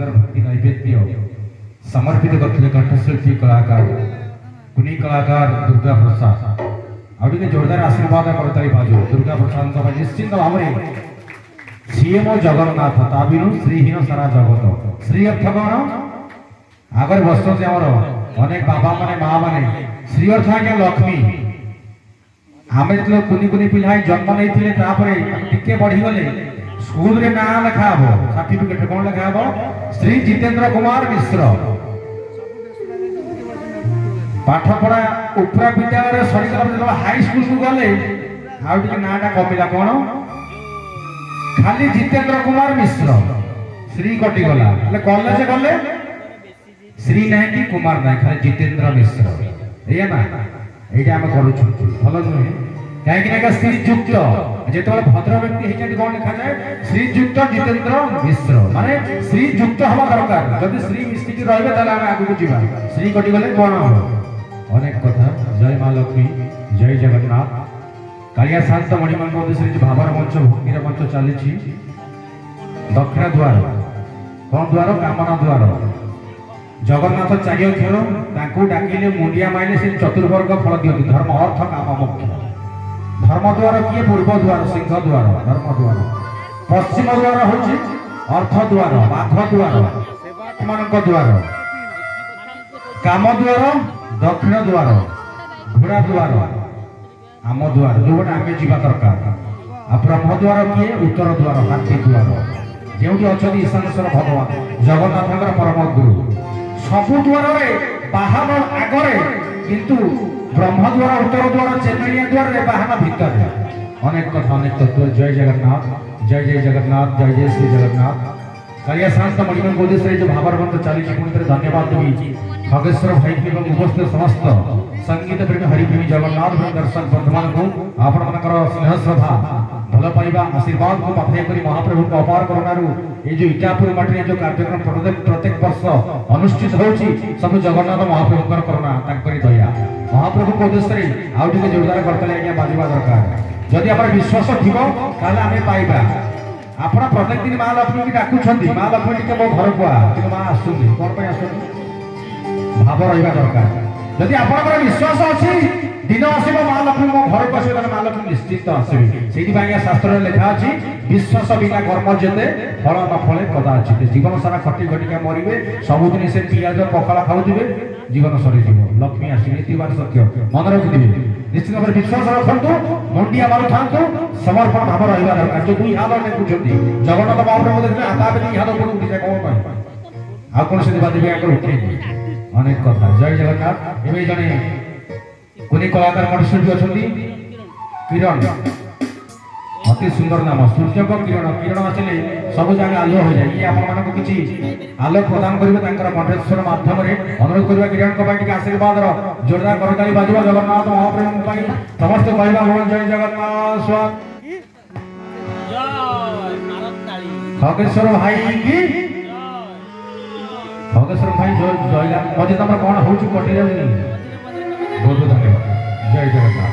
सुंदर भक्ति नैवेद्य समर्पित करते कंठशिल्पी कलाकार कुनी कलाकार दुर्गा प्रसाद आउटे जोरदार आशीर्वाद करता बाजू दुर्गा प्रसाद निश्चिंत भाव में सीएम जगन्नाथ ताबिनु श्रीहीन सारा जगत श्री अर्थ कौन आगे बसते आमर अनेक बाबा माने माँ माने श्री अर्थ आज्ञा लक्ष्मी आम जो कुनी कुनी पिला जन्म नहीं टे बढ़ीगले स्कूल रे ना लिखा हम सर्टिफिकेट कौन लिखा हम श्री जितेंद्र कुमार मिश्र पाठपढ़ा उपरा विद्यालय सरीगला हाई स्कूल को गले आउटे नाटा कमिला कौन खाली जितेंद्र कुमार मिश्र श्री कटिगला कॉलेज गले श्री ना कि कुमार ना खाली जितेंद्र मिश्र ये ना ये आम करूँ भल नुहे कहीं श्रीजुक्त जो भद्र व्यक्ति होती कौन लिखा जाए श्रीजुक्त जितेंद्र मिश्र माने श्रीजुक्त हवा दरकार जब श्री मिश्रिकी रही आगे जी श्री कटिगले कौन हम अनेक कथा जय माँ लक्ष्मी जय जगन्नाथ कालिया शांत मणिमान उद्देश्य भावर मंच भक्तिर मंच चली दक्षिण द्वार कौन द्वार कामना द्वार जगन्नाथ चारिअक्षर डाकिले मुंडिया माइले से चतुर्वर्ग फल दिखती धर्म अर्थ काम मुख्य धर्म द्वार किए पूर्व द्वार सिंह द्वार धर्म द्वार पश्चिम द्वार हूँ अर्थ द्वार बाघ द्वार मान द्वार काम द्वार दक्षिण द्वार घोड़ा द्वार आम द्वार जो आम जा दरकार आ ब्रह्म द्वार किए उत्तर द्वार हाथी द्वार जो अच्छा ईशानेश्वर भगवान जगन्नाथ परम गुरु सबु द्वार बाहन आगे किंतु ब्रह्म द्वार उत्तर द्वार चेन्नैया द्वार बाहन भीतर अनेक कथा अनेक तत्व जय जगन्नाथ जय जय जगन्नाथ जय जय श्री जगन्नाथ कालिया शांत मणिमान उद्देश्य जो भावर मंत्र चली पुणी धन्यवाद देवी खगेश्वर भाई उपस्थित समस्त संगीत प्रेमी हरिप्रेमी जगन्नाथ दर्शक बंधुमान को आपण मान स्नेह श्रद्धा भल पाइबा आशीर्वाद को पाथय करी महाप्रभु को अपार करुणारू ये जो इटापुर मठे जो कार्यक्रम प्रत्येक वर्ष अनुष्ठित होची सब जगन्नाथ महाप्रभु करुणा दया महाप्रभु को उद्देश्य आउटे जोरदार करते आज्ञा बाजिबा दरकार जदि आप विश्वास थी आम पाइबा आप प्रत्येक दिन माँ लक्ष्मी की डाकुंट माँ लक्ष्मी टे मो घर को आ माँ आसुनी कौन आस भाव रहा दरकार जदि आप विश्वास अच्छी दिन आसब माँ लक्ष्मी मो घर को आस माँ लक्ष्मी निश्चित आसबे से शास्त्र लिखा अच्छी विश्वास बिना कर्म जेते फल न फले कदाचित जीवन सारा खटी खटिका मरवे सबुदिन से पियाज पखाला खाऊे जीवन सरीज लक्ष्मी आसवे सत्य मन रखिथे निश्चित भाव विश्वास रखु मुंडिया मारू था समर्पण भाव रहा दरकार जो दुई हाथ टेकुंट जगन्नाथ महाप्रभु देखते हाथ दुई हाथ ऊपर उठी जाए कौन आ कौन से देवादेवी आगे उठे अनेक कथा जय जगन्नाथ एवं जड़े कोनी कलाकार कंठशिल्पी अच्छा किरण अति सुंदर नाम सूर्य को किरण किरण आसिले सब जगह आलोक हो जाए ये आप किसी आलोक प्रदान करेंगे कंठस्वर माध्यम अनुरोध करवा किरण को आशीर्वाद जोरदार करताली बाजिबा जगन्नाथ महाप्रभु समस्त कहवा जय जगन्नाथ स्वामी खगेश्वर भाई की खगेश्वर भाई जय मजे तुम कौन हो कटे बहुत धन्यवाद जय जगन्नाथ।